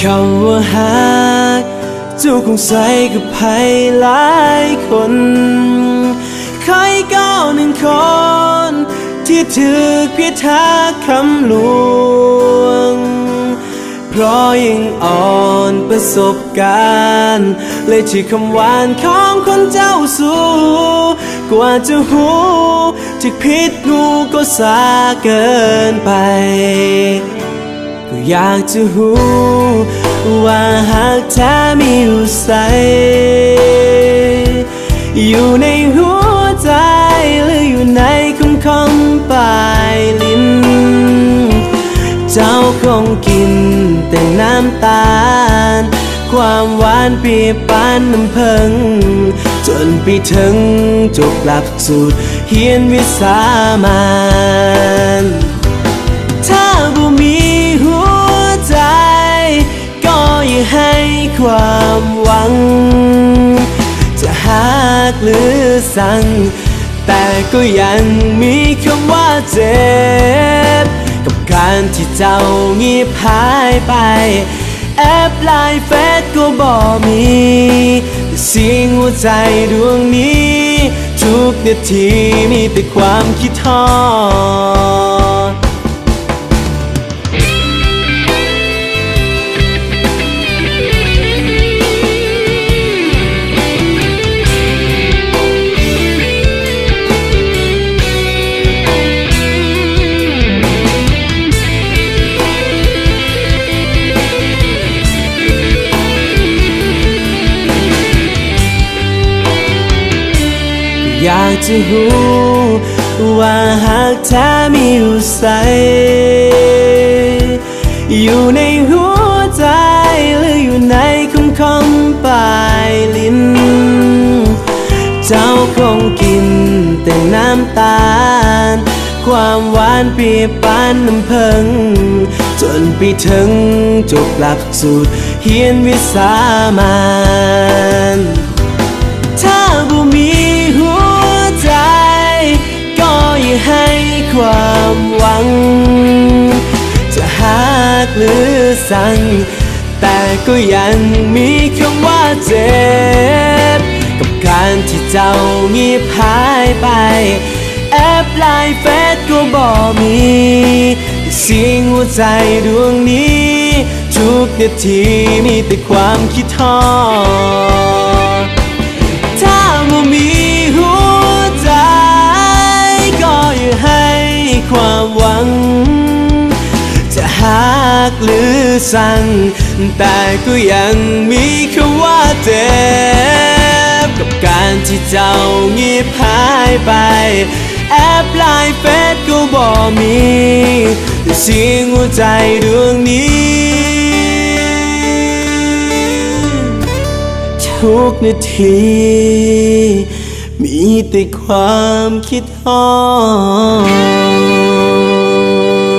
คำว่าหักจูคงใส่กับใครหลายคนใครก็หนึ่งคนที่ถือเพียทักคำลวงเพราะยังอ่อนประสบการณ์เลยที่คำหวานของคนเจ้าสู้กว่าจะหูที่ผิดงูก็สาเกินไปก็อยากจะหูว่าหากแท้มีอยู่ใสอยู่ในหัวใจหรืออยู่ในคำปลายลิ้นเจ้าคงกินแต่น้ำตาลความหวานเปรียบปานน้ำผึ้งจนไปถึงจบหลักสูตรเรียนวิสามัญถ้าบ่มีหัวใจก็อย่าให้ความหวังจะหักหรือสั่งแต่ก็ยังมีคำว่าเจ็บกับการที่เจ้าเงียบหายไปแอปไลน์เฟซก็บ่มีแต่เสียงหัวใจดวงนี้ทุกนาทีมีแต่ความคิดทอดอยากจะรู้ว่าหากแท้มีอยู่ใสอยู่ในหัวใจหรืออยู่ในคำปลายลิ้นเจ้าคงกินแต่น้ำตาลความหวานเปรียบปานน้ำผึ้งจนไปถึงจบหลักสูตรเรียนวิสามัญถ้าบ่มีหัวใจก็อย่าให้ความหวังจะหักหรือสั่งแต่ก็ยังมีคำว่าเจ็บกับการที่เจ้าเงียบหายไปแอปไลน์เฟซก็บ่มีเสียงหัวใจดวงนี้ทุกนาทีมีแต่ความคิดทอดถ้าบ่มีหัวใจก็อย่าให้ความหวังจะหักหรือสั่งแต่ก็ยังมีคำว่าเจ็บกับการที่เจ้าเงียบหายไปแอปไลน์เฟซก็บ่มีแต่เสียงหัวใจดวงนี้ทุกนาทีมีแต่ความคิดฮอด